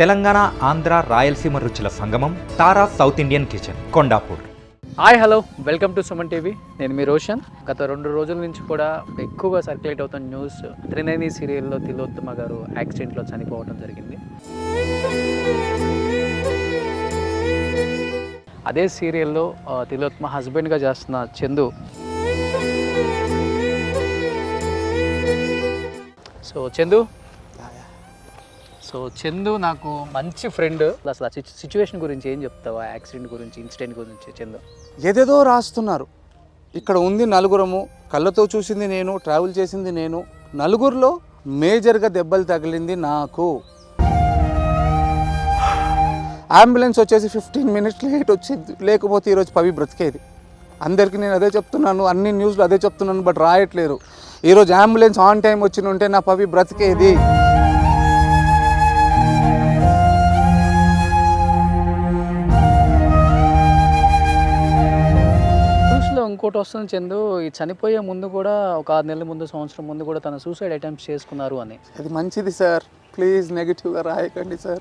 తెలంగాణ ఆంధ్ర రాయలసీమ రుచుల సంగమం Tara south Indian kitchen Kondapur. Hi hello, welcome to Suman TV. నేను మీ రోషన్. గత 2 రోజుల నుంచి కూడా ఎక్కువగా సర్క్యులేట్ అవుతున్న న్యూస్, త్రినేని సీరియల్లో తిలోత్తమ గారు యాక్సిడెంట్లో చనిపోవడం జరిగింది. అదే సీరియల్లో తిలోత్తమ హస్బెండ్గా చేస్తున్న చందు చందు నాకు మంచి ఫ్రెండ్. అసలు ఆ సిచ్యువేషన్ గురించి ఏం చెప్తావా? యాక్సిడెంట్ గురించి, ఇన్సిడెంట్ గురించి చందు. ఏదేదో రాస్తున్నారు. ఇక్కడ ఉంది నలుగురము, కళ్ళతో చూసింది నేను, ట్రావెల్ చేసింది నేను. నలుగురిలో మేజర్గా దెబ్బలు తగిలింది నాకు. అంబులెన్స్ వచ్చేసి 15 మినిట్స్ లేట్ వచ్చింది. లేకపోతే ఈరోజు పవి బ్రతికేది. అందరికీ నేను అదే చెప్తున్నాను, అన్ని న్యూస్లో అదే చెప్తున్నాను, బట్ రాయట్లేరు. ఈరోజు అంబులెన్స్ ఆన్ టైం వచ్చి ఉంటే నా పవి బ్రతికేది. ఇంకోటి వస్తుంది చందు, ఈ చనిపోయే ముందు కూడా ఒక 6 నెలల ముందు, సంవత్సరం ముందు కూడా తన సూసైడ్ అటెంప్ట్స్ చేసుకున్నారు అని. అది మంచిది సార్, ప్లీజ్ నెగిటివ్గా రాయకండి సార్.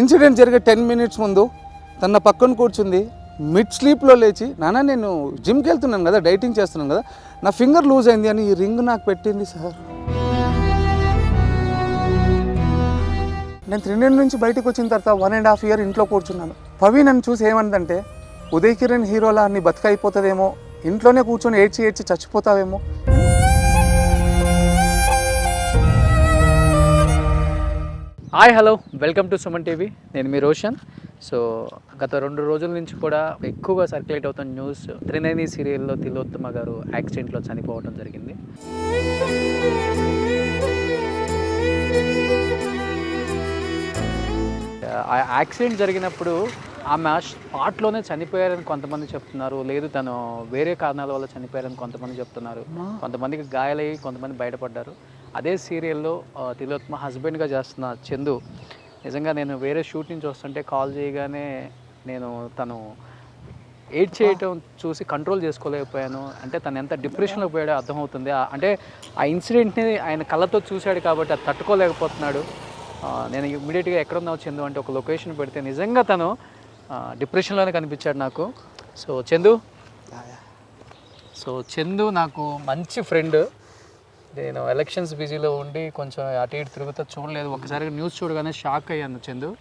ఇన్సిడెంట్ జరిగే 10 మినిట్స్ ముందు తన పక్కన కూర్చుంది. మిడ్ స్లీప్లో లేచి, నాన్న నేను జిమ్కి వెళ్తున్నాను కదా, డైటింగ్ చేస్తున్నాను కదా, నా ఫింగర్ లూజ్ అయింది అని ఈ రింగ్ నాకు పెట్టింది సార్. నేను 3 నుంచి బయటకు వచ్చిన తర్వాత 1.5 years ఇంట్లో కూర్చున్నాను. పవి నన్ను చూసి ఏమందంటే, ఉదయ్ కిరణ్ హీరోలా నీ బతుకైపోతుందేమో, ఇంట్లోనే కూర్చొని ఏడ్చి చచ్చిపోతావేమో. Hi hello, welcome to Suman TV. నేను మీ రోషన్. గత 2 రోజుల నుంచి కూడా ఎక్కువగా సర్క్యులేట్ అవుతున్న న్యూస్, త్రినేని సీరియల్లో తిలోత్తమ గారు యాక్సిడెంట్లో చనిపోవడం జరిగింది. ఆ యాక్సిడెంట్ జరిగినప్పుడు ఆమె స్పాట్లోనే చనిపోయారని కొంతమంది చెప్తున్నారు, లేదు తను వేరే కారణాల వల్ల చనిపోయారని కొంతమంది చెప్తున్నారు. కొంతమందికి గాయాలయ్యి కొంతమంది బయటపడ్డారు. అదే సీరియల్లో తిలోత్తమ హస్బెండ్గా చేస్తున్న చందు, నిజంగా నేను వేరే షూట్ నుంచి వస్తుంటే కాల్ చేయగానే తను ఎయిడ్ చేయటం చూసి కంట్రోల్ చేసుకోలేకపోయాను. అంటే తను ఎంత డిప్రెషన్లో పోయాడో అర్థమవుతుంది. అంటే ఆ ఇన్సిడెంట్ని ఆయన కళ్ళతో చూశాడు కాబట్టి అది తట్టుకోలేకపోతున్నాడు. నేను ఇమ్మీడియట్గా ఎక్కడున్నావు చందు అంటే ఒక లొకేషన్ పెడితే నిజంగా తను డిప్రెషన్లోనే కనిపించాడు నాకు. చందు నాకు మంచి ఫ్రెండ్. నేను ఎలక్షన్స్ బిజీలో ఉండి కొంచెం అటు ఇటు తిరుగుతా చూడలేదు. ఒకసారి న్యూస్ చూడగానే షాక్ అయ్యాను చందు.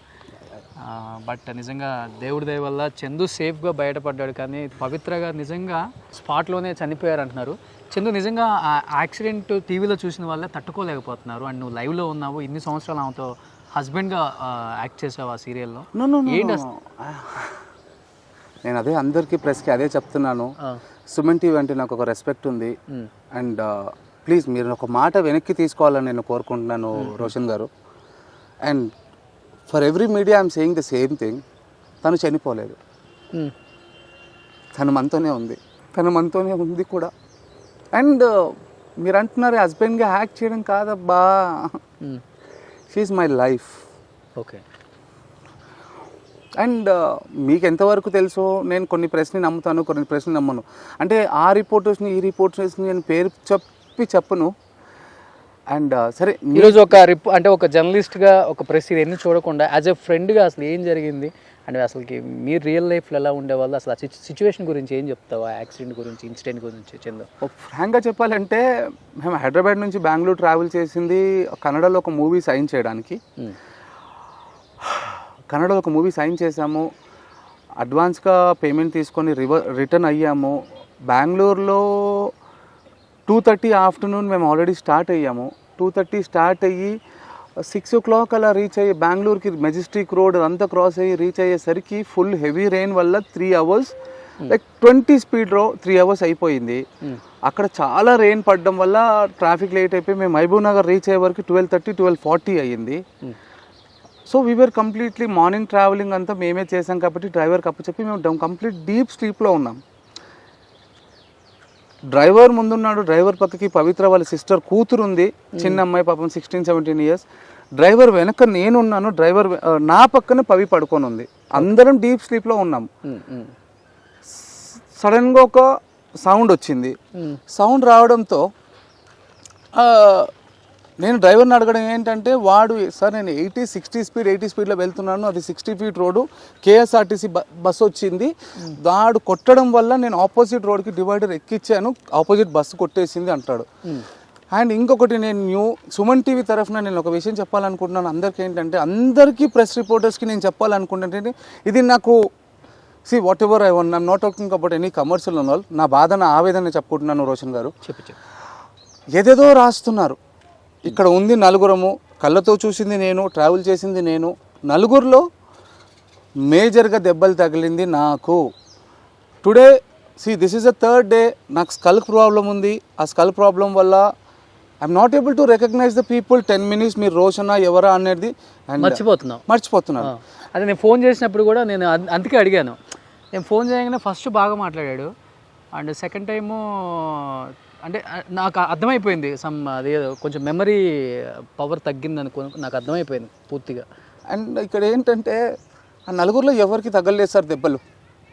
బట్ నిజంగా దేవుడి దయ వల్ల చందు సేఫ్గా బయటపడ్డాడు. కానీ పవిత్రగా నిజంగా స్పాట్లోనే చనిపోయారు అంటున్నారు. చందు, నిజంగా ఆ యాక్సిడెంట్ టీవీలో చూసిన వాళ్ళే తట్టుకోలేకపోతున్నారు. అండ్ నువ్వు లైవ్లో ఉన్నావు, ఇన్ని సంవత్సరాలు ఆమెతో హస్బెండ్గా యాక్ట్ చేసావు ఆ సీరియల్లో. ఏంటి నేను అదే అందరికీ ప్రెస్కి అదే చెప్తున్నాను. సుమన్ టీవీ అంటే నాకు ఒక రెస్పెక్ట్ ఉంది. అండ్ ప్లీజ్ మీరు ఒక మాట వెనక్కి తీసుకోవాలని నేను కోరుకుంటున్నాను రోషన్ గారు. And for every media I'm saying the same thing. తను చనిపోలేదు, తను మనతోనే ఉంది కూడా. అండ్ మీరు అంటున్నారు హస్బెండ్గా యాక్ట్ చేయడం కాదబ్బా, she is my life. Okay. And మీకు ఎంతవరకు తెలుసో నేను కొన్ని ప్రశ్నలు నమ్ముతాను, కొన్ని ప్రశ్నలు నమ్మను. అంటే ఆ రిపోర్టర్స్ని ఈ రిపోర్టర్స్ని నేను పేరు చెప్పను. అండ్ సరే, ఈరోజు అంటే ఒక జర్నలిస్ట్గా ఒక ప్రెస్ ఇవన్నీ చూడకుండా యాజ్ ఎ ఫ్రెండ్గా అసలు ఏం జరిగింది అంటే అసలుకి మీరు రియల్ లైఫ్లో ఎలా ఉండేవాళ్ళు, అసలు ఆ సిచ్యువేషన్ గురించి ఏం చెప్తావా? యాక్సిడెంట్ గురించి, ఇన్సిడెంట్ గురించి చందు. ఫ్రాంక్గా చెప్పాలంటే మేము హైదరాబాద్ నుంచి బెంగళూరు ట్రావెల్ చేసింది కన్నడలో ఒక మూవీ సైన్ చేయడానికి. కన్నడలో ఒక మూవీ సైన్ చేసాము, అడ్వాన్స్గా పేమెంట్ తీసుకొని రిటర్న్ అయ్యాము. బెంగళూరులో 2:30 ఆఫ్టర్నూన్ మేము ఆల్రెడీ స్టార్ట్ అయ్యాము. 2:30 స్టార్ట్ అయ్యి 6 o'clock అలా రీచ్ అయ్యి బెంగళూరుకి మెజెస్టిక్ రోడ్ అంతా క్రాస్ అయ్యి రీచ్ అయ్యేసరికి ఫుల్ హెవీ రెయిన్ వల్ల 3 hours, లైక్ 20 స్పీడ్లో 3 hours అయిపోయింది. అక్కడ చాలా రెయిన్ పడడం వల్ల ట్రాఫిక్ లేట్ అయిపోయి మేము మహబూబ్ నగర్ రీచ్ అయ్యే వరకు 12:30, 12:40 అయ్యింది. So we are completely morning travelling అంతా మేమే చేసాం కాబట్టి డ్రైవర్కి అప్పచెప్పి మేము కంప్లీట్ డీప్ స్లీప్లో ఉన్నాం. డ్రైవర్ ముందున్నాడు, డ్రైవర్ పక్కకి పవిత్ర వాళ్ళ సిస్టర్ కూతురు ఉంది, చిన్న అమ్మాయి, పాపం 16-17 years. డ్రైవర్ వెనక నేనున్నాను, డ్రైవర్ నా పక్కన పవి పడుకొని ఉంది. అందరం డీప్ స్లీప్లో ఉన్నాం. సడన్గా ఒక సౌండ్ వచ్చింది. సౌండ్ రావడంతో నేను డ్రైవర్ని అడగడం ఏంటంటే వాడు సార్ నేను 80 స్పీడ్లో వెళ్తున్నాను, అది 60 ఫీట్ రోడ్డు, కేఎస్ఆర్టీసీ బస్సు వచ్చింది, వాడు కొట్టడం వల్ల నేను ఆపోజిట్ రోడ్కి డివైడర్ ఎక్కించాను, ఆపోజిట్ బస్సు కొట్టేసింది అంటాడు. అండ్ ఇంకొకటి నేను సుమన్ టీవీ తరఫున నేను ఒక విషయం చెప్పాలనుకుంటున్నాను అందరికీ ఏంటంటే, అందరికీ ప్రెస్ రిపోర్టర్స్కి నేను చెప్పాలనుకుంటుంటే, ఇది నాకు what ever I want, I'm not talking about any commercial on all, నా బాధ నా ఆవేదన చెప్పుకుంటున్నాను రోషన్ గారు. ఏదేదో రాస్తున్నారు. ఇక్కడ ఉంది నలుగురము, కళ్ళతో చూసింది నేను, ట్రావెల్ చేసింది నేను, నలుగురిలో మేజర్గా దెబ్బలు తగిలింది నాకు. Today this is the third day, నాకు స్కల్ ప్రాబ్లం ఉంది. ఆ స్కల్ ప్రాబ్లం వల్ల I'm not able to recognise the people. 10 minutes మీరు రోషనా ఎవరా అనేది మర్చిపోతున్నాను. అదే నేను ఫోన్ చేసినప్పుడు కూడా నేను అందుకే అడిగాను. నేను ఫోన్ చేయగానే ఫస్ట్ బాగా మాట్లాడాడు, అండ్ సెకండ్ టైము అంటే నాకు అర్థమైపోయింది అది కొంచెం మెమరీ పవర్ తగ్గింది అనుకో, నాకు అర్థమైపోయింది పూర్తిగా. అండ్ ఇక్కడ ఏంటంటే ఆ నలుగురిలో ఎవరికి తగ్గలేదు సార్ దెబ్బలు,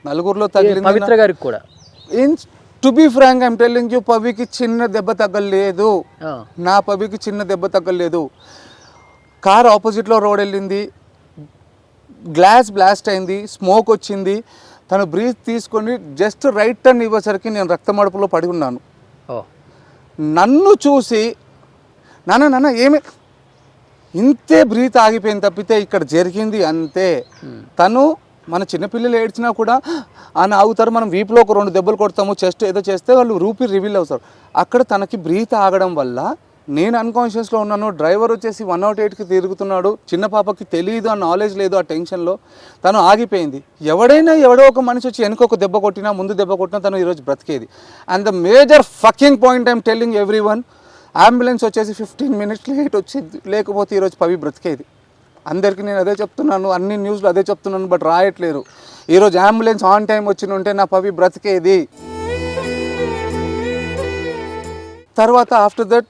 నలుగురిలో తగిలింది పవిత్ర గారికి కూడా. To be frank I'm telling you, పవికి చిన్న దెబ్బ తగ్గలేదు, నా పవికి చిన్న దెబ్బ తగ్గలేదు. కార్ ఆపోజిట్లో రోడ్ వెళ్ళింది, గ్లాస్ బ్లాస్ట్ అయింది, స్మోక్ వచ్చింది, తను బ్రీత్ తీసుకొని జస్ట్ రైట్ టర్న్ ఇవ్వేసరికి నేను రక్తమడుపులో పడి ఉన్నాను. నన్ను చూసి నాన్న ఏమి ఇంతే బ్రీత్ ఆగిపోయింది తప్పితే ఇక్కడ జరిగింది అంతే. తను మన చిన్నపిల్లలు ఏడ్చినా కూడా అని ఆగుతారు, మనం వీపులో ఒక 2 దెబ్బలు కొడతాము, చెస్ట్ ఏదో చేస్తే వాళ్ళు రూపీ రివీల్ అవుతారు. అక్కడ తనకి బ్రీత్ ఆగడం వల్ల నేను అన్కాన్షియస్లో ఉన్నాను. డ్రైవర్ వచ్చేసి 108కి తిరుగుతున్నాడు, చిన్న పాపకి తెలియదు, ఆ నాలెడ్జ్ లేదు, ఆ టెన్షన్లో తను ఆగిపోయింది. ఎవడో ఒక మనిషి వచ్చి వెనుక ఒక దెబ్బ కొట్టినా, ముందు దెబ్బ కొట్టినా తను ఈరోజు బ్రతికేది. And the major fucking point I'm telling everyone, ambulance వచ్చేసి 15 minutes లేట్ వచ్చింది, లేకపోతే ఈరోజు పవి బ్రతికేది. అందరికీ నేను అదే చెప్తున్నాను, అన్ని న్యూస్లో అదే చెప్తున్నాను, బట్ రాయట్లేరు. ఈరోజు అంబులెన్స్ ఆన్ టైం వచ్చి ఉంటే నా పవి బ్రతికేది. తర్వాత ఆఫ్టర్ దట్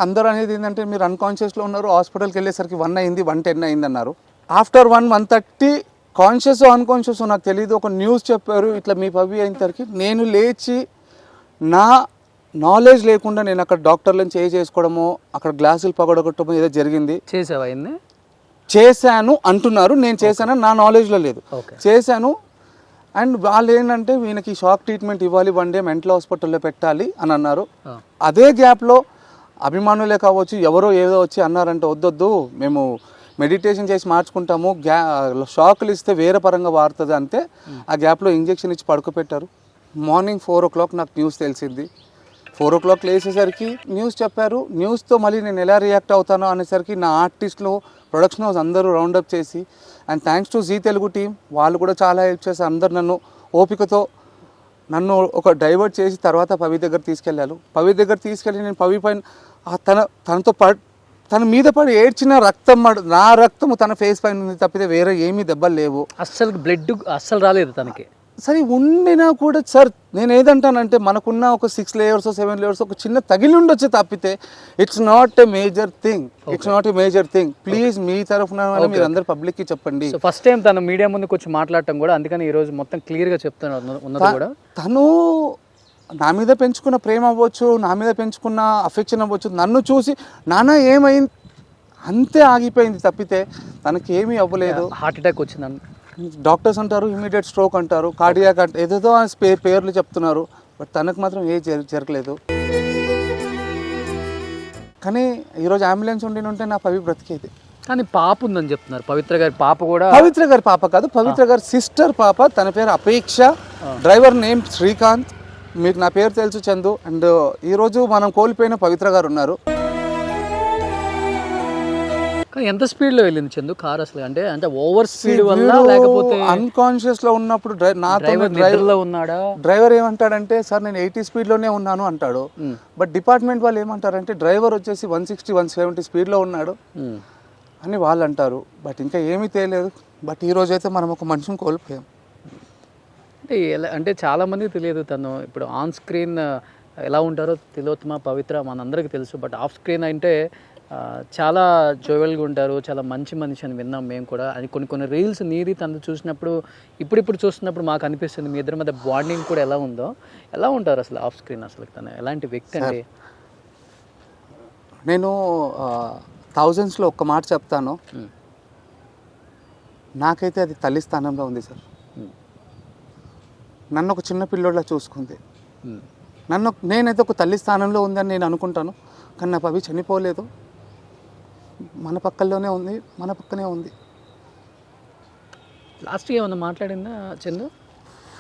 అందరూ అనేది ఏంటంటే మీరు అన్కాన్షియస్లో ఉన్నారు, హాస్పిటల్కి వెళ్ళేసరికి 1 అయింది, 1:10 అయింది అన్నారు. ఆఫ్టర్ 1:30 కాన్షియస్ అన్కాన్షియస్ నాకు తెలియదు, ఒక న్యూస్ చెప్పారు ఇట్లా మీ పవి అయినసరికి నేను లేచి నా నాలెడ్జ్ లేకుండా నేను అక్కడ డాక్టర్లను చేసుకోవడము, అక్కడ గ్లాసులు పగడగొట్టడము ఏదో జరిగింది. చేశాను అంటున్నారు, నేను చేశాను నా నాలెడ్జ్లో లేదు, చేశాను. అండ్ వాళ్ళు ఏంటంటే వీళ్ళకి షాక్ ట్రీట్మెంట్ ఇవ్వాలి, 1 day మెంటల్ హాస్పిటల్లో పెట్టాలి అని అన్నారు. అదే గ్యాప్లో అభిమానులే కావచ్చు ఎవరో ఏదో వచ్చి అన్నారంటే వద్దొద్దు మేము మెడిటేషన్ చేసి మార్చుకుంటాము, షాకులు ఇస్తే వేరే పరంగా వాడుతుంది అంతే. ఆ గ్యాప్లో ఇంజెక్షన్ ఇచ్చి పడుకోపెట్టారు. మార్నింగ్ 4 o'clock నాకు న్యూస్ తెలిసింది. 4 o'clock లేచేసరికి న్యూస్ చెప్పారు. న్యూస్తో మళ్ళీ నేను ఎలా రియాక్ట్ అవుతానో అనేసరికి నా ఆర్టిస్టులు, ప్రొడక్షన్ హౌస్ అందరూ రౌండప్ చేసి, and thanks to Zee Telugu team, వాళ్ళు కూడా చాలా హెల్ప్ చేశారు. అందరు నన్ను ఓపికతో నన్ను ఒక డైవర్ట్ చేసి తర్వాత పవి దగ్గర తీసుకెళ్ళారు. పవి దగ్గర తీసుకెళ్ళి నేను పవి పైన తన మీద పడి ఏడ్చిన రక్తం, నా రక్తము తన ఫేస్ పైన ఉంది తప్పితే వేరే ఏమీ దెబ్బలు లేవు. బ్లడ్ అస్సలు రాలేదు తనకి. సరే ఉండినా కూడా సార్ నేను ఏదంటానంటే మనకున్న ఒక 6 layers 7 layers ఒక చిన్న తగిలి ఉండొచ్చు తప్పితే it's not a major thing. Please మీ తరఫున మీరు అందరు పబ్లిక్ కి చెప్పండి. ఫస్ట్ టైం తను మీడియా ముందుకు వచ్చి మాట్లాడటం కూడా, అందుకని ఈ రోజు మొత్తం క్లియర్ గా చెప్తున్నారు. తను నా మీద పెంచుకున్న ప్రేమ అవ్వచ్చు, నా మీద పెంచుకున్న అఫెక్షన్ అవ్వచ్చు, నన్ను చూసి నాన్న ఏమైంది అంతే ఆగిపోయింది తప్పితే తనకి ఏమీ అవ్వలేదు. హార్ట్ అటాక్ వచ్చిందని డాక్టర్స్ అంటారు, ఇమీడియట్ స్ట్రోక్ అంటారు, కార్డియాక్ ఏదేదో పేర్లు చెప్తున్నారు, బట్ తనకు మాత్రం ఏ జరగలేదు. కానీ ఈరోజు అంబులెన్స్ ఉంటే నా పవి బ్రతికేది. కానీ పాప ఉందని చెప్తున్నారు, పవిత్ర గారి పాప కూడా. పవిత్ర గారి పాప కాదు, పవిత్ర గారి సిస్టర్ పాప, తన పేరు అపేక్ష, డ్రైవర్ నేమ్ శ్రీకాంత్. మీకు నా పేరు తెలుసు చందు. అండ్ ఈరోజు మనం కోల్పోయిన పవిత్ర గారు ఉన్నారు. ఎంత స్పీడ్లో వెళ్ళింది చందు కార్ అసలు? అంటే ఓవర్ స్పీడ్ వల్ల లేకపోతే అన్కాన్షియస్ లో ఉన్నప్పుడు ఉన్నాడా? డ్రైవర్ ఏమంటాడంటే సార్ నేను 80 స్పీడ్లోనే ఉన్నాను అంటాడు, బట్ డిపార్ట్మెంట్ వాళ్ళు ఏమంటారంటే డ్రైవర్ వచ్చేసి 160 170 స్పీడ్లో ఉన్నాడు అని వాళ్ళు అంటారు. బట్ ఇంకా ఏమీ తెలియదు. బట్ ఈ రోజు అయితే మనం ఒక మనిషిని కోల్పోయాం. అంటే చాలా మందికి తెలియదు తను ఇప్పుడు ఆన్ స్క్రీన్ ఎలా ఉంటారో తిలోత్తమ పవిత్ర మనందరికీ తెలుసు, బట్ ఆఫ్ స్క్రీన్ అంటే చాలా జోవెల్గా ఉంటారు, చాలా మంచి మనిషి అని విన్నాం మేము కూడా. అది కొన్ని రీల్స్ నీది తను చూసినప్పుడు ఇప్పుడు చూస్తున్నప్పుడు మాకు అనిపిస్తుంది మీ ఇద్దరి మధ్య బాండింగ్ కూడా ఎలా ఉందో. ఎలా ఉంటారు అసలు ఆఫ్ స్క్రీన్? అసలు తను ఎలాంటి వ్యక్తి అంటే నేను థౌజండ్స్లో ఒక్క మాట చెప్తాను, నాకైతే అది తల్లి స్థానంలో ఉంది సార్. నన్ను ఒక చిన్న పిల్లోడ్లా చూసుకుంది. నేనైతే ఒక తల్లి స్థానంలో ఉందని నేను అనుకుంటాను, కానీ నా పవి చనిపోలేదు, మన పక్కల్లోనే ఉంది, మన పక్కనే ఉంది. లాస్ట్ ఏమన్నా మాట్లాడిందా చందు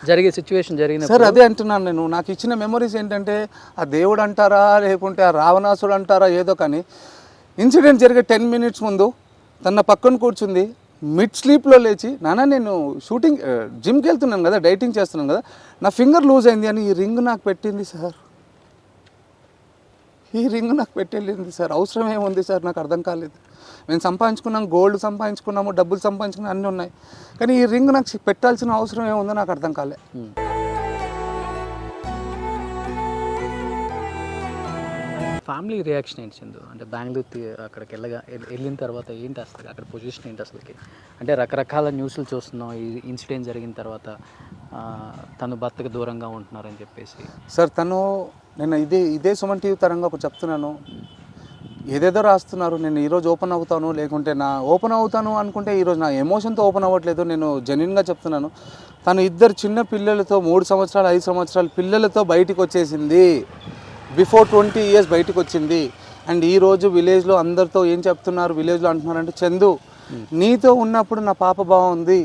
జరిగే సిచ్యువేషన్ జరిగిన? సార్ అదే అంటున్నాను నేను, నాకు ఇచ్చిన మెమరీస్ ఏంటంటే ఆ దేవుడు అంటారా లేకుంటే ఆ రావణాసుడు అంటారా ఏదో, కానీ ఇన్సిడెంట్ జరిగే 10 minutes ముందు తన పక్కన కూర్చుంది, మిడ్ స్లీప్లో లేచి, నాన్న నేను షూటింగ్ జిమ్కి వెళ్తున్నాను కదా, డైటింగ్ చేస్తున్నాను కదా, నా ఫింగర్ లూజ్ అయింది అని ఈ రింగ్ నాకు పెట్టింది సార్. ఈ రింగ్ నాకు పెట్టెళ్ళింది సార్. అవసరం ఏముంది సార్, నాకు అర్థం కాలేదు. మేము సంపాదించుకున్నాం, గోల్డ్ సంపాదించుకున్నాము, డబ్బులు సంపాదించుకున్నాం, అన్నీ ఉన్నాయి, కానీ ఈ రింగ్ నాకు పెట్టాల్సిన అవసరం ఏముందో నాకు అర్థం కాలే. ఫ్యామిలీ రియాక్షన్ ఏంటి చందు? అంటే బెంగళూరు అక్కడికి వెళ్ళిన తర్వాత ఏంటి అసలు అక్కడ పొజిషన్ ఏంటి అసలుకి? అంటే రకరకాల న్యూస్లు చూస్తున్నాం ఈ ఇన్సిడెంట్ జరిగిన తర్వాత, తను భర్తకు దూరంగా ఉంటున్నారని చెప్పేసి. సార్ నేను ఇదే సుమన్ టీవీ తరంగా ఒకటి చెప్తున్నాను, ఏదేదో రాస్తున్నారు, నేను ఈరోజు ఓపెన్ అవుతాను లేకుంటే ఓపెన్ అవుతాను అనుకుంటే ఈరోజు నా ఎమోషన్తో ఓపెన్ అవ్వట్లేదు. నేను జెన్యున్గా చెప్తున్నాను, తను 2 చిన్న పిల్లలతో 3 సంవత్సరాలు 5 సంవత్సరాల పిల్లలతో బయటికి వచ్చేసింది, బిఫోర్ 20 years బయటకు వచ్చింది. అండ్ ఈరోజు విలేజ్లో అందరితో ఏం చెప్తున్నారు, విలేజ్లో అంటున్నారంటే, చందు నీతో ఉన్నప్పుడు నా పాప బాగుంది,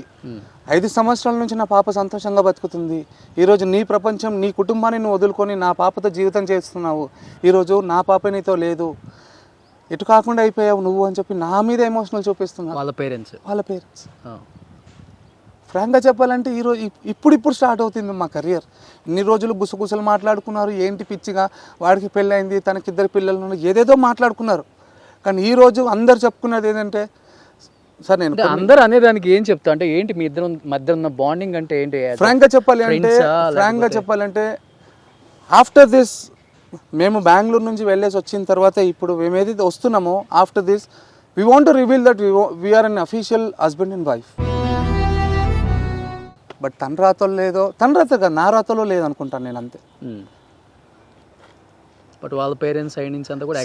5 సంవత్సరాల నుంచి నా పాప సంతోషంగా బతుకుతుంది, ఈరోజు నీ ప్రపంచం నీ కుటుంబాన్ని నువ్వు వదులుకొని నా పాపతో జీవితం చేస్తున్నావు, ఈరోజు నా పాప నీతో లేదు, ఎటు కాకుండా అయిపోయావు నువ్వు అని చెప్పి నా మీద ఎమోషనల్ చూపిస్తున్నారు వాళ్ళ పేరెంట్స్. ఫ్రాంక్గా చెప్పాలంటే ఈరోజు ఇప్పుడు స్టార్ట్ అవుతుంది మా కెరియర్. ఇన్ని రోజులు గుసగుసలు మాట్లాడుకున్నారు, ఏంటి పిచ్చిగా వాడికి పెళ్ళైంది, తనకి 2 పిల్లలు, ఏదేదో మాట్లాడుకున్నారు, కానీ ఈరోజు అందరు చెప్పుకున్నది ఏంటంటే, సార్ నేను అందరూ అనేదానికి ఏం చెప్తా అంటే ఏంటి మీ ఇద్దరు మధ్య ఉన్న బాండింగ్ అంటే ఏంటి? ఫ్రాంక్గా చెప్పాలంటే ఆఫ్టర్ దిస్ మేము బెంగళూరు నుంచి వెళ్ళేసి వచ్చిన తర్వాత ఇప్పుడు మేము ఏదైతే వస్తున్నామో, after this we want to reveal that we are unofficial husband and wife. But తన రాతలో లేదో, నా రాతలో లేదు అనుకుంటాను నేను, అంతే. బట్ వాళ్ళ పేరెంట్స్ సైడ్ నుంచి అంతా కూడా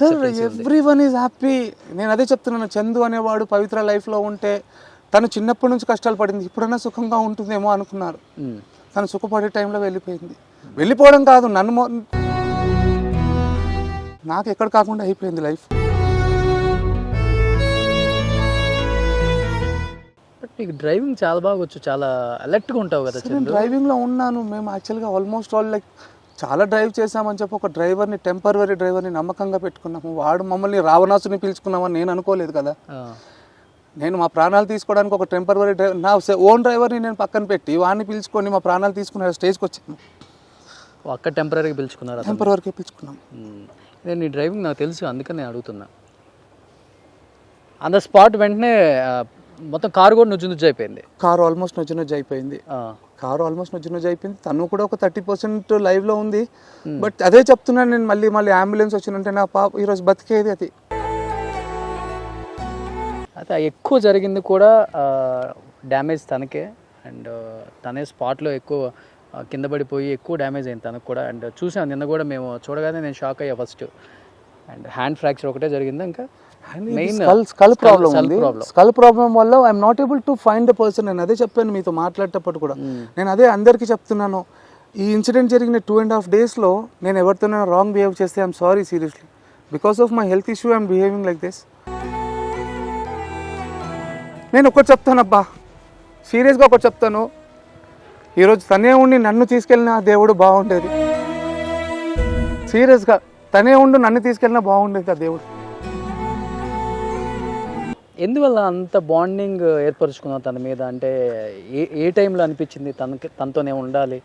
ఎవ్రీవన్ ఈజ్ హ్యాపీ. నేను అదే చెప్తున్నాను, చందు అనేవాడు పవిత్ర లైఫ్లో ఉంటే తను చిన్నప్పటి నుంచి కష్టాలు పడింది, ఇప్పుడైనా సుఖంగా ఉంటుందేమో అనుకున్నారు, తను సుఖపడే టైంలో వెళ్ళిపోయింది. వెళ్ళిపోవడం కాదు, నాకు ఎక్కడ కాకుండా అయిపోయింది లైఫ్. బట్ నీకు డ్రైవింగ్ చాలా బాగా వచ్చు, చాలా అలర్ట్గా ఉంటావు కదా? నేను డ్రైవింగ్లో ఉన్నాను. మేము యాక్చువల్గా ఆల్మోస్ట్ ఆల్ చాలా డ్రైవ్ చేసామని చెప్పి ఒక టెంపరరీ డ్రైవర్ని నమ్మకంగా పెట్టుకున్నాము. వాడు మమ్మల్ని రావణాసుని పిలుచుకున్నామని నేను అనుకోలేదు కదా. నేను మా ప్రాణాలు తీసుకోవడానికి ఒక టెంపరరీ డ్రైవర్, నా ఓన్ డ్రైవర్ని నేను పక్కన పెట్టి వాడిని పిలుచుకొని మా ప్రాణాలు తీసుకునే స్టేజ్కి వచ్చాను. అక్కడ టెంపరీగా పిలుచుకున్నాను. నేను నీ డ్రైవింగ్ నాకు తెలుసు, అందుకని నేను అడుగుతున్నా. ఆన్ ద స్పాట్ వెంటనే మొత్తం కారు కూడా నుజ్జు అయిపోయింది. కారు ఆల్మోస్ట్ నుజ్జు అయిపోయింది. తను కూడా ఒక 30% లైవ్లో ఉంది. బట్ అదే చెప్తున్నాను నేను, మళ్ళీ అంబులెన్స్ వచ్చిందంటే నా పాప ఈరోజు బతికేది. అది అయితే ఎక్కువ జరిగింది కూడా డ్యామేజ్ తనకే, అండ్ తనే స్పాట్లో ఎక్కువ కింద పడిపోయి ఎక్కువ డ్యామేజ్ అయింది తనకు కూడా. అండ్ చూసాను నిన్న కూడా, మేము చూడగానే నేను షాక్ అయ్యా ఫస్ట్. అండ్ హ్యాండ్ ఫ్రాక్చర్ ఒకటే జరిగింది, ఇంకా మెయిన్ స్కల్ ప్రాబ్లం వల్ల I'm not able to find the person. నేను అదే చెప్పాను మీతో మాట్లాడేటప్పుడు కూడా, నేను అదే అందరికీ చెప్తున్నాను. ఈ ఇన్సిడెంట్ జరిగిన 2.5 daysలో నేను ఎవరితోనైనా రాంగ్ బిహేవ్ చేస్తే I'm sorry seriously. Because of my health issue I'm behaving like this. నేను ఒకటి చెప్తానబ్బా, సీరియస్గా ఒకటి చెప్తాను, ఈరోజు తనే ఉండి నన్ను తీసుకెళ్ళిన దేవుడు బాగుండేది. సీరియస్గా తనే ఉండి నన్ను తీసుకెళ్ళినా బాగుండేది ఆ దేవుడు. ఎందువల్ల అంత బాండింగ్ ఏర్పరచుకున్నావు తన మీద? అంటే ఏ టైంలో అనిపించింది తనతోనే ఉండాలి,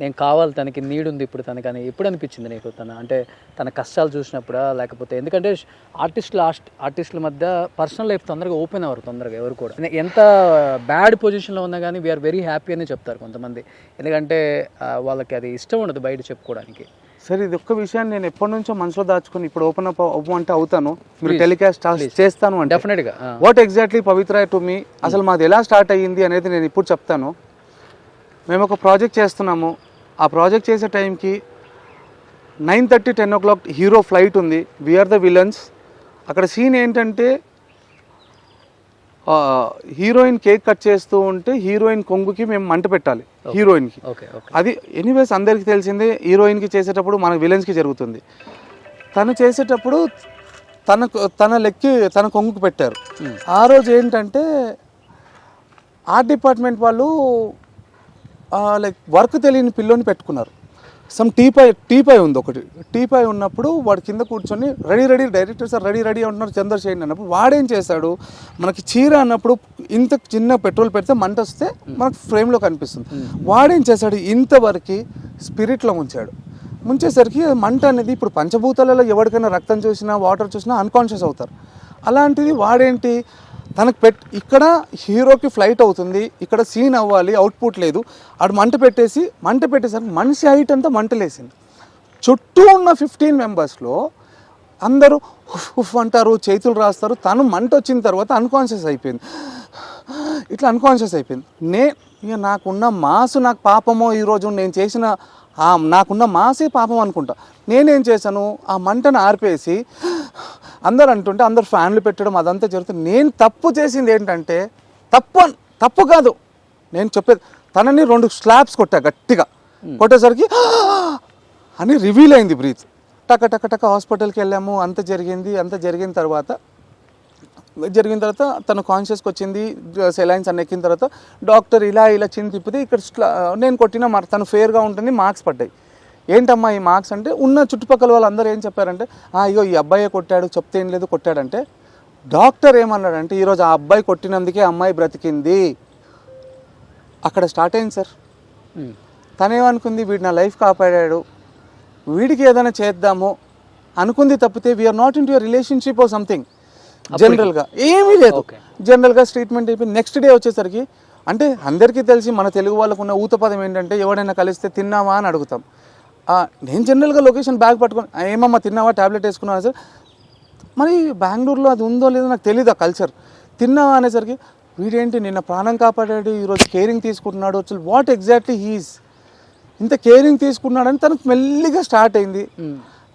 నేను కావాలి, తనకి నీడ్ ఉంది ఇప్పుడు తనకని ఎప్పుడు అనిపించింది నీకు? అంటే తన కష్టాలు చూసినప్పుడా, లేకపోతే ఎందుకంటే ఆర్టిస్టుల మధ్య పర్సనల్ లైఫ్ తొందరగా ఓపెన్ అవ్వరు తొందరగా ఎవరు కూడా. ఎంత బ్యాడ్ పొజిషన్లో ఉన్నా కానీ వీఆర్ వెరీ హ్యాపీ అని చెప్తారు కొంతమంది, ఎందుకంటే వాళ్ళకి అది ఇష్టం ఉండదు బయట చెప్పుకోవడానికి. సరే, ఇది ఒక్క విషయాన్ని నేను ఎప్పటి నుంచో మనసులో దాచుకొని ఇప్పుడు ఓపెన్ అప్ అవ్వమంటే అవుతాను, మీరు టెలికాస్ట్ చేస్తాను అంటే డెఫినెట్గా. What exactly Pavitra to me, అసలు మాది ఎలా స్టార్ట్ అయ్యింది అనేది నేను ఇప్పుడు చెప్తాను. మేము ఒక ప్రాజెక్ట్ చేస్తున్నాము. ఆ ప్రాజెక్ట్ చేసే టైంకి 9:30, 10 o'clock హీరో ఫ్లైట్ ఉంది. We are the villains. అక్కడ సీన్ ఏంటంటే హీరోయిన్ కేక్ కట్ చేస్తూ ఉంటే హీరోయిన్ కొంగుకి మేము మంట పెట్టాలి హీరోయిన్కి. Okay okay. అది ఎనీవేస్ అందరికీ తెలిసిందే, హీరోయిన్కి చేసేటప్పుడు మన విలన్స్కి జరుగుతుంది. తను చేసేటప్పుడు తన కొంగుకు పెట్టారు. ఆ రోజు ఏంటంటే ఆర్ట్ డిపార్ట్మెంట్ వాళ్ళు లైక్ వర్క్ తెలియని పిల్లోని పెట్టుకున్నారు. సమ్ టీపై ఉంది ఒకటి. టీపై ఉన్నప్పుడు వాడు కింద కూర్చొని రెడీ డైరెక్టర్ సార్ రెడీ అంటున్నారు చంద్రశేఖర్ అన్నప్పుడు వాడేం చేశాడు, మనకి చీర అన్నప్పుడు ఇంత చిన్న పెట్రోల్ పెడితే మంట వస్తే మనకు ఫ్రేమ్లో కనిపిస్తుంది. వాడేం చేశాడు, ఇంతవరకు స్పిరిట్లో ముంచేసరికి మంట అనేది ఇప్పుడు పంచభూతాలలో ఎవరికైనా రక్తం చూసినా వాటర్ చూసినా అన్కాన్షియస్ అవుతారు. అలాంటిది వాడేంటి తనకు ఇక్కడ హీరోకి ఫ్లైట్ అవుతుంది, ఇక్కడ సీన్ అవ్వాలి, అవుట్పుట్ లేదు, ఆడు మంట పెట్టేసరికి మనిషి హైట్ అంతా మంటలేసింది. చుట్టూ ఉన్న 15 మెంబర్స్లో అందరూ ఉఫ్ అంటారు, చేతులు రాస్తారు. తను మంట వచ్చిన తర్వాత అన్కాన్షియస్ అయిపోయింది. ఇక నాకున్న మాసు నాకు పాపమో ఈరోజు నేను చేసిన నాకున్న మాసే పాపం అనుకుంటా. నేనేం చేశాను, ఆ మంటను ఆర్పేసి అందరు అంటుంటే అందరు ఫ్యాన్లు పెట్టడం అదంతా జరుగుతుంది. నేను తప్పు చేసింది ఏంటంటే తప్పు కాదు నేను చెప్పేది, తనని 2 స్లాబ్స్ కొట్టా గట్టిగా. కొట్టేసరికి అని రివీల్ అయింది బ్రీత్. టక హాస్పిటల్కి వెళ్ళాము. అంత జరిగిన తర్వాత తను కాన్షియస్కి వచ్చింది. సెలైన్స్ అన్ని ఎక్కిన తర్వాత డాక్టర్ ఇలా చిన్న తిప్పితే ఇక్కడ నేను కొట్టిన తను ఫేర్గా ఉంటుంది, మార్క్స్ పడ్డాయి. ఏంటమ్మా ఈ మార్క్స్ అంటే, ఉన్న చుట్టుపక్కల వాళ్ళందరూ ఏం చెప్పారంటే అయ్యో ఈ అబ్బాయే కొట్టాడు, చెప్తే ఏం లేదు కొట్టాడంటే. డాక్టర్ ఏమన్నాడంటే ఈరోజు ఆ అబ్బాయి కొట్టినందుకే అమ్మాయి బ్రతికింది. అక్కడ స్టార్ట్ అయింది సార్. తనేమనుకుంది, వీడు నా లైఫ్ కాపాడాడు, వీడికి ఏదైనా చేద్దాము అనుకుంది తప్పితే we are not into relationship or something. జనరల్గా ఏమీ లేదు. జనరల్గా ట్రీట్మెంట్ అయిపోయి నెక్స్ట్ డే వచ్చేసరికి, అంటే అందరికీ తెలిసి మన తెలుగు వాళ్ళకు ఉన్న ఊత పదం ఏంటంటే ఎవడైనా కలిస్తే తిన్నావా అని అడుగుతాం. నేను జనరల్గా లొకేషన్ బ్యాగ్ పట్టుకొని ఏమమ్మా తిన్నావా, ట్యాబ్లెట్ వేసుకున్నావా సార్. మరి బెంగళూరులో అది ఉందో లేదో నాకు తెలియదు ఆ కల్చర్. తిన్నావా అనేసరికి వీడేంటి నిన్న ప్రాణం కాపాడాడు, ఈరోజు కేరింగ్ తీసుకుంటున్నాడు, అసలు వాట్ ఎగ్జాక్ట్లీ హీస్ ఇంత కేరింగ్ తీసుకున్నాడని తనకు మెల్లిగా స్టార్ట్ అయింది.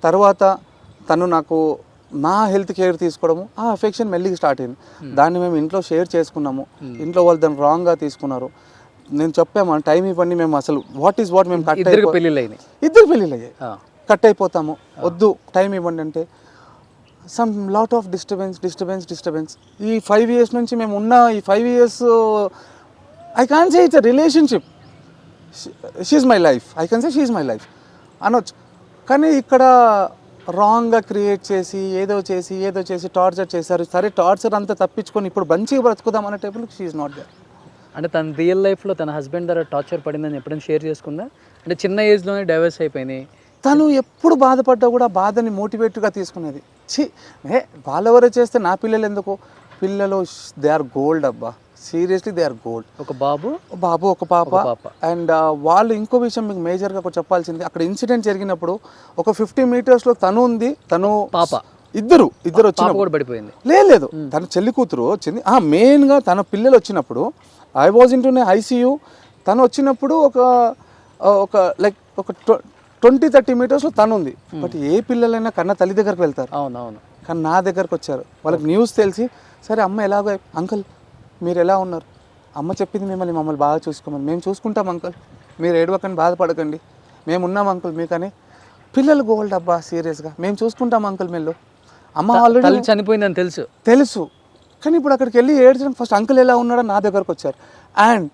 తర్వాత తను నాకు నా హెల్త్ కేర్ తీసుకోవడము, ఆ అఫెక్షన్ మెల్లిగా స్టార్ట్ అయింది. దాన్ని మేము ఇంట్లో షేర్ చేసుకున్నాము. ఇంట్లో వాళ్ళు దాన్ని రాంగ్గా తీసుకున్నారు. నేను చెప్పాము టైం ఇవ్వండి, మేము అసలు వాట్ మేము ఇద్దరు పెళ్ళిళ్ళు అయ్యాయి, కట్ అయిపోతాము, వద్దు టైం ఇవ్వండి అంటే సమ్ లాట్ ఆఫ్ డిస్టర్బెన్స్. ఈ 5 years నుంచి మేము ఉన్న ఈ 5 years I can say it's a relationship. She's my life, I can say she's my life అనొచ్చు. కానీ ఇక్కడ రాంగ్గా క్రియేట్ చేసి ఏదో చేసి టార్చర్ చేశారు. సరే టార్చర్ అంతా తప్పించుకొని ఇప్పుడు మంచిగా బ్రతుకుదాం అనే టైపులో షీఈ్ నాట్ దేర్. అంటే తన రియల్ లైఫ్లో తన హస్బెండ్ ద్వారా టార్చర్ పడిందని ఎప్పుడైనా షేర్ చేసుకుందా? అంటే చిన్న ఏజ్లోనే డైవర్స్ అయిపోయింది. తను ఎప్పుడు బాధపడ్డా కూడా బాధని మోటివేట్గా తీసుకునేది. వాళ్ళెవరో చేస్తే నా పిల్లలు ఎందుకు, పిల్లలు దే ఆర్ గోల్డ్ అబ్బా, సీరియస్లీ దే ఆర్ గోల్డ్. ఒక బాబు ఒక పాప. అండ్ వాళ్ళు ఇంకో విషయం మీకు మేజర్గా చెప్పాల్సింది, అక్కడ ఇన్సిడెంట్ జరిగినప్పుడు ఒక 50 meters తను ఉంది, తను పాప ఇద్దరు వచ్చినప్పుడు పడిపోయింది. లేదు తన చెల్లి కూతురు వచ్చింది. మెయిన్గా తన పిల్లలు వచ్చినప్పుడు I was in to ICU. తను వచ్చినప్పుడు ఒక లైక్ ఒక 20-30 meters తను ఉంది. బట్ ఏ పిల్లలైనా కన్నా తల్లి దగ్గరకు వెళ్తారు. అవునవును. కానీ నా దగ్గరకు వచ్చారు. వాళ్ళకి న్యూస్ తెలిసి, సరే అమ్మ ఎలాగో, అంకుల్ మీరు ఎలా ఉన్నారు, అమ్మ చెప్పింది మమ్మల్ని బాగా చూసుకోమని. మేము చూసుకుంటాం అంకుల్, మీరు ఏడవకండి, బాధపడకండి, మేము ఉన్నాం అంకుల్ మీకని. పిల్లలు గోల్డ్ అబ్బా, సీరియస్గా మేము చూసుకుంటాం అంకుల్. మెల్లు అమ్మ ఆల్రెడీ చనిపోయిందని తెలుసు. కానీ ఇప్పుడు అక్కడికి వెళ్ళి ఏడ్చడం, ఫస్ట్ అంకుల్ ఎలా ఉన్నాడో నా దగ్గరకు వచ్చారు. అండ్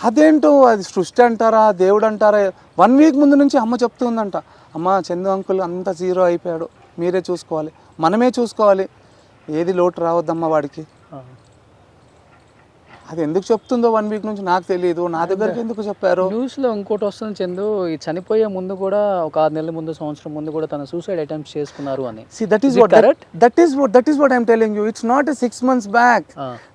అదేంటో అది సృష్టి అంటారా దేవుడు అంటారా, 1 week ముందు నుంచి అమ్మ చెప్తుందంట, అమ్మ చందు అంకుల్ అంతా 0 అయిపోయాడు, మీరే చూసుకోవాలి, మనమే చూసుకోవాలి, ఏది లోటు రావద్దమ్మా వాడికి. అది ఎందుకు చెప్తుందో 1 week నుంచి నాకు తెలియదు, నా దగ్గరికి ఎందుకు చెప్పారు. న్యూస్లో ఇంకోటి వస్తుంది చందు, ఈ చనిపోయే ముందు కూడా ఒక 6 నెలల ముందు, సంవత్సరం ముందు కూడా తన సూసైడ్ అటెంప్ట్స్ చేసుకున్నారు అని. That is what I'm telling you. It's not 6 months back.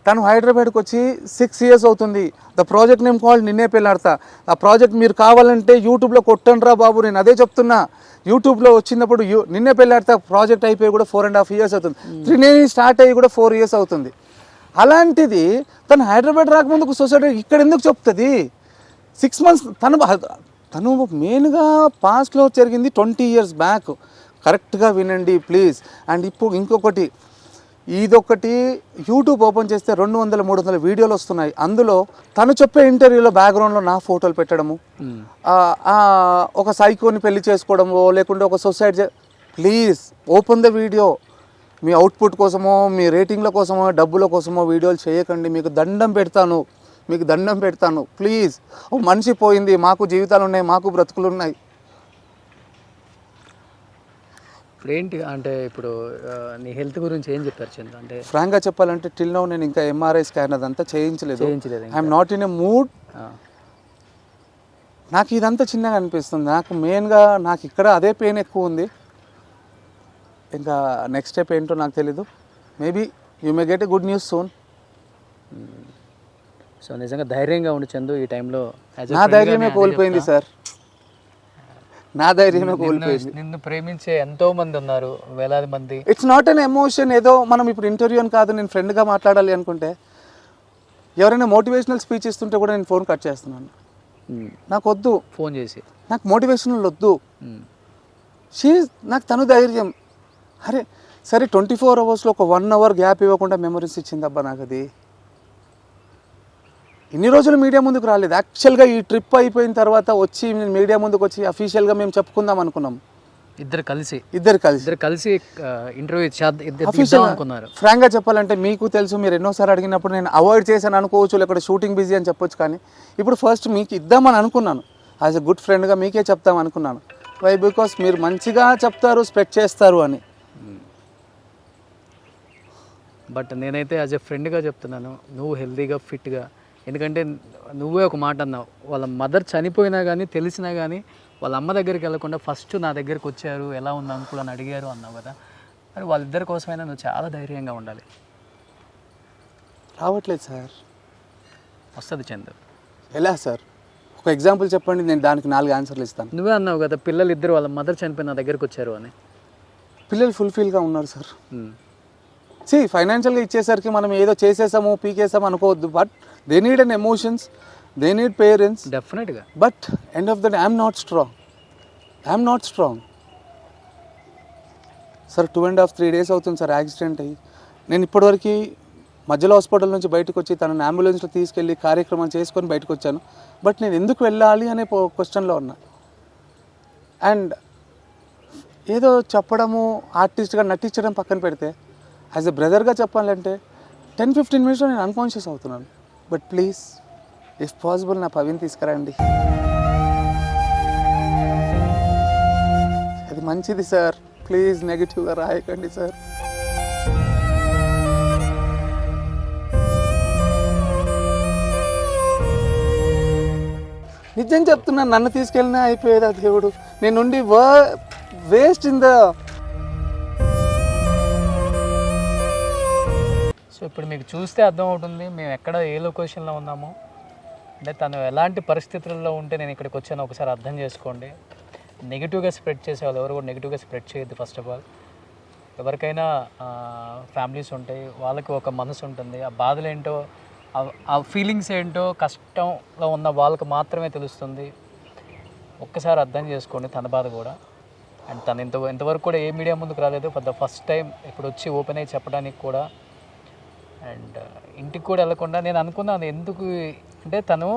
తను హైదరాబాద్కి వచ్చి 6 years అవుతుంది. ద ప్రాజెక్ట్ నేమ్ కాల్డ్ నిన్నే పెళ్ళాడతా. ఆ ప్రాజెక్ట్ మీరు కావాలంటే యూట్యూబ్లో కొట్టండి రా బాబు, నేను అదే చెప్తున్నా. యూట్యూబ్లో వచ్చినప్పుడు నిన్నే పెళ్ళాడతా ప్రాజెక్ట్ అయిపోయి కూడా 4.5 years అవుతుంది. త్రినేని స్టార్ట్ అయ్యి కూడా 4 years అవుతుంది. అలాంటిది తను హైదరాబాద్ రాకముందుకు సొసైటీ ఇక్కడ ఎందుకు చెప్తుంది? 6 months తను మెయిన్గా పాస్ట్లో జరిగింది 20 years బ్యాక్. కరెక్ట్గా వినండి ప్లీజ్. అండ్ ఇప్పుడు ఇంకొకటి, ఇదొకటి యూట్యూబ్ ఓపెన్ చేస్తే 200-300 వీడియోలు వస్తున్నాయి. అందులో తను చెప్పే ఇంటర్వ్యూలో బ్యాక్గ్రౌండ్లో నా ఫోటోలు పెట్టడము, ఒక సైకోని పెళ్లి చేసుకోవడమో లేకుంటే ఒక society. Please open the video. Me output కోసమో మీ రేటింగ్ల కోసమో డబ్బుల కోసమో వీడియోలు చేయకండి. మీకు దండం పెడతాను ప్లీజ్. ఓ మనిషి పోయింది, మాకు జీవితాలు ఉన్నాయి, మాకు బ్రతుకులు ఉన్నాయి. ఇప్పుడు ఏంటి అంటే ఇప్పుడు నీ హెల్త్ గురించి ఏం చెప్పారు చంద్ర? అంటే ఫ్రాంక్గా చెప్పాలంటే టిల్ నౌ నేను ఇంకా ఎంఆర్ఐ స్కాన్ అదంతా చేయించలేదు. I'm not in a mood. నాకు ఇదంతా చిన్నగా అనిపిస్తుంది. నాకు మెయిన్గా నాకు ఇక్కడ అదే పెయిన్ ఎక్కువ ఉంది. ఇంకా నెక్స్ట్ స్టెప్ ఏంటో నాకు తెలీదు. Maybe you may get a good news soon. So నిజంగా ధైర్యంగా ఉండి చందు ఈ టైంలో. నా ధైర్యమే కోల్పోయింది సార్, నా ధైర్యమే కోల్పోయింది. నిన్ను ప్రేమించే ఎంతో మంది ఉన్నారు, వేలాది మంది. It's not an emotion. ఏదో మనం ఇప్పుడు ఇంటర్వ్యూ అని కాదు, నేను ఫ్రెండ్గా మాట్లాడాలి అనుకుంటే ఎవరైనా మోటివేషనల్ స్పీచ్ ఇస్తుంటే కూడా నేను ఫోన్ కట్ చేస్తున్నాను. నాకు వద్దు, ఫోన్ చేసి నాకు మోటివేషనల్ వద్దు. నాకు తను ధైర్యం. అరే సరే 24 అవర్స్లో ఒక 1 అవర్ గ్యాప్ ఇవ్వకుండా మెమరీస్ ఇచ్చిందబ్బా నాకు. అది ఇన్ని రోజులు మీడియా ముందుకు రాలేదు. యాక్చువల్గా ఈ ట్రిప్ అయిపోయిన తర్వాత వచ్చి మీడియా ముందుకు వచ్చి అఫీషియల్గా మేము చెప్పుకుందాం అనుకున్నాం. ఇద్దరు కలిసి ఇంటర్వ్యూ అనుకున్నారు. ఫ్రాంక్గా చెప్పాలంటే మీకు తెలుసు, మీరు ఎన్నోసార్లు అడిగినప్పుడు నేను అవాయిడ్ చేశాను అనుకోవచ్చు, లేకపోతే షూటింగ్ బిజీ అని చెప్పొచ్చు. కానీ ఇప్పుడు ఫస్ట్ మీకు ఇద్దామని అనుకున్నాను. యాజ్ ఎ గుడ్ ఫ్రెండ్గా మీకే చెప్తాం అనుకున్నాను. వై? బికాస్ మీరు మంచిగా చెప్తారు, స్ప్రెడ్ చేస్తారు అని. బట్ నేనైతే యాజ్ ఎ ఫ్రెండ్గా చెప్తున్నాను, నువ్వు హెల్తీగా ఫిట్గా. ఎందుకంటే నువ్వే ఒక మాట అన్నావు, వాళ్ళ మదర్ చనిపోయినా కానీ తెలిసినా కానీ వాళ్ళ అమ్మ దగ్గరికి వెళ్ళకుండా ఫస్ట్ నా దగ్గరికి వచ్చారు, ఎలా ఉంది అంకుల్ అని అడిగారు అన్నావు కదా. మరి వాళ్ళిద్దరి కోసమైనా నువ్వు చాలా ధైర్యంగా ఉండాలి. రావట్లేదు సార్. వస్తుంది చందు. ఎలా సార్? ఒక ఎగ్జాంపుల్ చెప్పండి, నేను దానికి 4 ఆన్సర్లు ఇస్తాను. నువ్వే అన్నావు కదా పిల్లలు ఇద్దరు వాళ్ళ మదర్ చనిపోయి నా దగ్గరికి వచ్చారు అని. పిల్లలు ఫుల్ఫిల్గా ఉన్నారు సార్. ఫైనాన్షియల్గా ఇచ్చేసరికి మనం ఏదో చేసేసాము పీకేసాము అనుకోవద్దు. But they need an emotions, they need parents డెఫినెట్గా. But end of the day I'm not strong sir. 2.5-3 days అవుతుంది సార్ యాక్సిడెంట్ అయ్యి. నేను ఇప్పటివరకు మధ్యలో హాస్పిటల్ నుంచి బయటకు వచ్చి తనని అంబులెన్స్లో తీసుకెళ్ళి కార్యక్రమం చేసుకొని బయటకు వచ్చాను. బట్ నేను ఎందుకు వెళ్ళాలి అనే క్వశ్చన్లో ఉన్నా. అండ్ ఏదో చెప్పడము, ఆర్టిస్ట్గా నటించడం పక్కన పెడితే యాజ్ ఎ బ్రదర్గా చెప్పాలంటే 10-15 minutes నేను అన్కాన్షియస్ అవుతున్నాను. బట్ ప్లీజ్ ఇఫ్ పాసిబుల్ నా పవిని తీసుకురండి. అది మంచిది సార్. ప్లీజ్ నెగిటివ్గా రాయకండి సార్. నిజం చెప్తున్నా, నన్ను తీసుకెళ్ళినా అయిపోయేది ఆ దేవుడు. నేను నుండి వేస్ట్ ఇన్ ద. సో ఇప్పుడు మీకు చూస్తే అర్థం అవుతుంది మేము ఎక్కడ ఏ లొకేషన్లో ఉన్నామో. అంటే తను ఎలాంటి పరిస్థితుల్లో ఉంటే నేను ఇక్కడికి వచ్చానో ఒకసారి అర్థం చేసుకోండి. నెగిటివ్గా స్ప్రెడ్ చేసే వాళ్ళు ఎవరు కూడా నెగిటివ్గా స్ప్రెడ్ చేయొద్దు. ఫస్ట్ ఆఫ్ ఆల్ ఎవరికైనా ఫ్యామిలీస్ ఉంటాయి, వాళ్ళకి ఒక మనసు ఉంటుంది. ఆ బాధలు ఏంటో, ఆ ఫీలింగ్స్ ఏంటో కష్టంలో ఉన్న వాళ్ళకి మాత్రమే తెలుస్తుంది. ఒక్కసారి అర్థం చేసుకోండి తన బాధ కూడా. అండ్ తను ఇంతవరకు కూడా ఏ మీడియా ముందుకు రాలేదు. ఫర్ ద ఫస్ట్ టైం ఇప్పుడు వచ్చి ఓపెన్ అయ్యి చెప్పడానికి కూడా. అండ్ ఇంటికి కూడా వెళ్ళకుండా నేను అనుకున్నాను ఎందుకు అంటే తను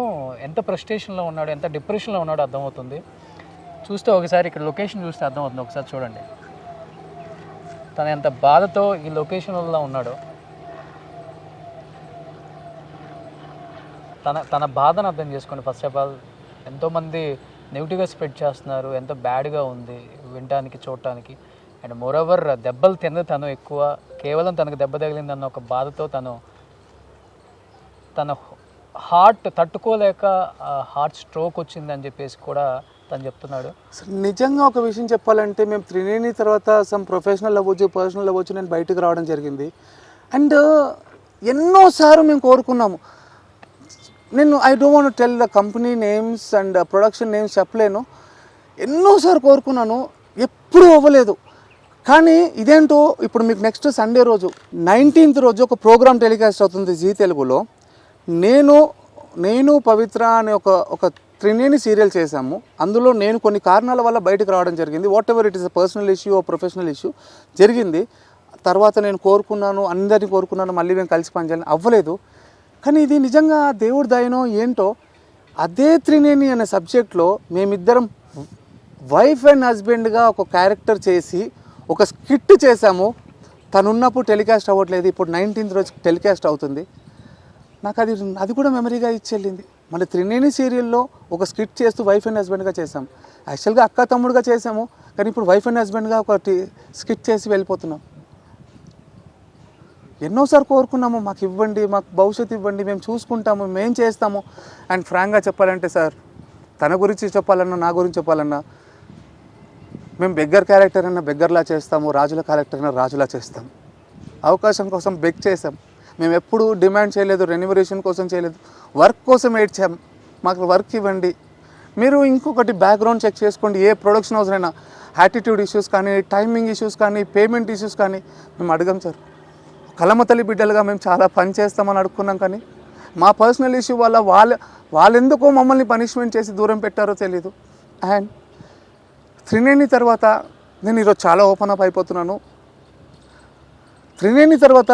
ఎంత ఫ్రస్ట్రేషన్లో ఉన్నాడో, ఎంత డిప్రెషన్లో ఉన్నాడో అర్థమవుతుంది. చూస్తే ఒకసారి ఇక్కడ లొకేషన్ చూస్తే అర్థమవుతుంది. ఒకసారి చూడండి తను ఎంత బాధతో ఈ లొకేషన్లో ఉన్నాడో. తన బాధను అర్థం చేసుకోండి. ఫస్ట్ ఆఫ్ ఆల్ ఎంతోమంది నెగిటివ్గా స్ప్రెడ్ చేస్తున్నారు, ఎంతో బ్యాడ్గా ఉంది వినటానికి చూడటానికి. అండ్ మోరోవర్ దెబ్బలు తిన్నది తను ఎక్కువ, కేవలం తనకు దెబ్బ తగిలిందన్న ఒక బాధతో తన హార్ట్ తట్టుకోలేక హార్ట్ స్ట్రోక్ వచ్చిందని చెప్పేసి కూడా తను చెప్తున్నాడు. నిజంగా ఒక విషయం చెప్పాలంటే మేము త్రినేని తర్వాత సమ్ ప్రొఫెషనల్ అవ్వచ్చు, పర్సనల్ అవ్వచ్చు, నేను బయటకు రావడం జరిగింది. అండ్ ఎన్నోసార్లు మేము కోరుకున్నాము. నేను I don't want to tell the company names and production names చెప్పలేను. ఎన్నోసార్లు కోరుకున్నాను, ఎప్పుడూ అవ్వలేదు. కానీ ఇదేంటో ఇప్పుడు మీకు నెక్స్ట్ సండే రోజు 19th రోజు ఒక ప్రోగ్రామ్ టెలికాస్ట్ అవుతుంది జీ తెలుగులో. నేను పవిత్ర అనే ఒక త్రినేని సీరియల్ చేశాము. అందులో నేను కొన్ని కారణాల వల్ల బయటకు రావడం జరిగింది. Whatever it is a personal issue or professional issue జరిగింది. తర్వాత నేను కోరుకున్నాను, అందరినీ కోరుకున్నాను మళ్ళీ మేము కలిసి పనిచేయాలని, అవ్వలేదు. కానీ ఇది నిజంగా దేవుడి దయనో ఏంటో, అదే త్రినేని అనే సబ్జెక్ట్లో మేమిద్దరం వైఫ్ అండ్ హస్బెండ్గా ఒక క్యారెక్టర్ చేసి ఒక స్కిట్ చేశాము. తను ఉన్నప్పుడు టెలికాస్ట్ అవ్వట్లేదు, ఇప్పుడు 19th రోజు టెలికాస్ట్ అవుతుంది. నాకు అది కూడా మెమరీగా ఇచ్చెళ్ళింది. మళ్ళీ త్రినేని సీరియల్లో ఒక స్క్రిప్ట్ చేస్తూ వైఫ్ అండ్ హస్బెండ్గా చేసాం. యాక్చువల్గా అక్క తమ్ముడుగా చేసాము, కానీ ఇప్పుడు వైఫ్ అండ్ హస్బెండ్గా ఒక స్క్రిప్ట్ చేసి వెళ్ళిపోతున్నాం. ఎన్నోసార్లు కోరుకున్నాము, మాకు ఇవ్వండి, మాకు భవిష్యత్తు ఇవ్వండి, మేము చూసుకుంటాము, మేము చేస్తాము. అండ్ ఫ్రాంక్గా చెప్పాలంటే సార్, తన గురించి చెప్పాలన్నా నా గురించి చెప్పాలన్నా, మేము బెగ్గర్ క్యారెక్టర్ అన్నా బెగ్గర్లా చేస్తాము, రాజుల క్యారెక్టర్ అన్నా రాజులా చేస్తాము. అవకాశం కోసం బెగ్ చేసాం. మేము ఎప్పుడు డిమాండ్ చేయలేదు, రెన్యుమరేషన్ కోసం చేయలేదు, వర్క్ కోసం ఏడ్చాం. మాకు వర్క్ ఇవ్వండి. మీరు ఇంకొకటి బ్యాక్గ్రౌండ్ చెక్ చేసుకోండి, ఏ ప్రొడక్షన్ హౌస్ అయినా యాటిట్యూడ్ ఇష్యూస్ కానీ, టైమింగ్ ఇష్యూస్ కానీ, పేమెంట్ ఇష్యూస్ కానీ మేము అడగం సార్. కలమతల్లి బిడ్డలుగా మేము చాలా పని చేస్తామని అడుక్కున్నాం. కానీ మా పర్సనల్ ఇష్యూ వల్ల వాళ్ళెందుకో మమ్మల్ని పనిష్మెంట్ చేసి దూరం పెట్టారో తెలీదు. అండ్ త్రినేని తర్వాత నేను ఈరోజు చాలా ఓపెన్ అప్ అయిపోతున్నాను. త్రినేని తర్వాత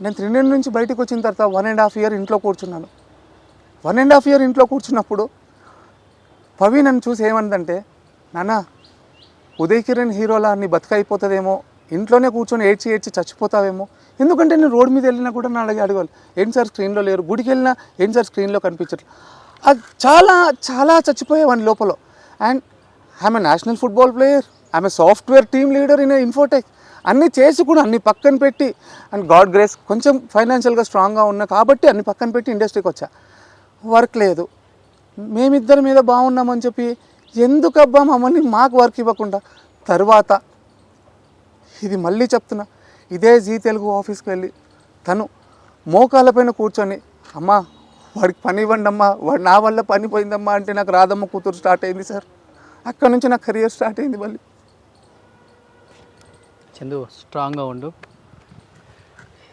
నేను త్రినేని నుంచి బయటకు వచ్చిన తర్వాత 1.5 year ఇంట్లో కూర్చున్నాను. 1.5 year ఇంట్లో కూర్చున్నప్పుడు పవి నన్ను చూసి ఏమందంటే, నాన్న ఉదయ్ కిరణ్ హీరోలా నీ బతుకైపోతుందేమో, ఇంట్లోనే కూర్చొని ఏడ్చి చచ్చిపోతావేమో. ఎందుకంటే నేను రోడ్ మీద వెళ్ళినా కూడా నా అడగాలి, ఏంటి సార్ స్క్రీన్లో లేరు, గుడికి వెళ్ళినా ఏంటి సార్ స్క్రీన్లో కనిపించట్లేదు. అది చాలా చచ్చిపోయేవాడిని లోపల. And I'm a national football player, I'm a software team leader in Infotech. అన్నీ చేసి కూడా అన్ని పక్కన పెట్టి, అండ్ గాడ్ గ్రేస్ కొంచెం ఫైనాన్షియల్గా స్ట్రాంగ్గా ఉన్నా కాబట్టి అన్ని పక్కన పెట్టి ఇండస్ట్రీకి వచ్చా. వర్క్ లేదు, మేమిద్దరి మీద బాగున్నామని చెప్పి ఎందుకబ్బా మమ్మల్ని మాకు వర్క్ ఇవ్వకుండా. తర్వాత ఇది మళ్ళీ చెప్తున్నా, ఇదే జీ తెలుగు ఆఫీస్కి వెళ్ళి తను మోకాళ్ళపైన కూర్చొని, అమ్మా వాడికి పని ఇవ్వండి అమ్మా, వాడు నా వల్ల పని పోయిందమ్మా అంటే నాకు రాధమ్మ కూతురు స్టార్ట్ అయింది సార్. అక్కడ నుంచి నా కెరియర్ స్టార్ట్ అయింది మళ్ళీ. చందు స్ట్రాంగ్గా ఉండు,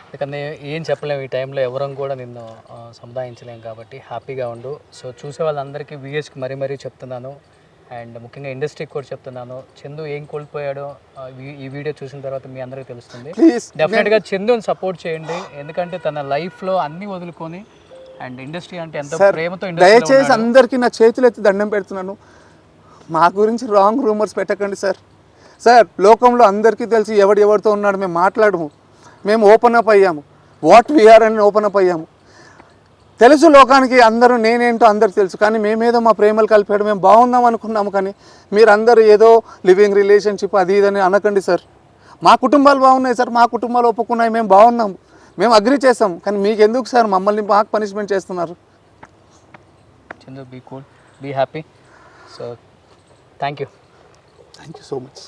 ఎందుకంటే ఏం చెప్పలేము ఈ టైంలో, ఎవరం కూడా నిన్ను సముదాయించలేము కాబట్టి హ్యాపీగా ఉండు. సో చూసే వాళ్ళందరికీ విఎస్కి మరీ చెప్తున్నాను, అండ్ ముఖ్యంగా ఇండస్ట్రీకి కూడా చెప్తున్నాను, చందు ఏం కోల్పోయాడో ఈ వీడియో చూసిన తర్వాత మీ అందరికీ తెలుస్తుంది. డెఫినెట్గా చందుని సపోర్ట్ చేయండి, ఎందుకంటే తన లైఫ్లో అన్నీ వదులుకొని అండ్ ఇండస్ట్రీ అంటే ఎంతో ప్రేమతో. దయచేసి అందరికీ నా చేతులు ఎత్తి దండం పెడుతున్నాను, మా గురించి రాంగ్ రూమర్స్ పెట్టకండి సార్. లోకంలో అందరికీ తెలిసి ఎవరితో ఉన్నాడు, మేము మాట్లాడము, మేము ఓపెన్ అప్ అయ్యాము, వాట్ వీఆర్ అని ఓపెన్ అప్ అయ్యాము. తెలుసు లోకానికి, అందరూ నేనేంటో అందరికి తెలుసు. కానీ మేమేదో మా ప్రేమలు కలిపాడు, మేము బాగున్నాం అనుకున్నాము. కానీ మీరందరూ ఏదో లివింగ్ రిలేషన్షిప్ అది ఇదని అనకండి సార్. మా కుటుంబాలు బాగున్నాయి సార్, మా కుటుంబాలు ఒప్పుకున్నాయి, మేము బాగున్నాము, మేము అగ్రి చేస్తాం. కానీ మీకు ఎందుకు సార్ మమ్మల్ని మాకు పనిష్మెంట్ చేస్తున్నారు? Chandu be cool, be happy. So thank you so much.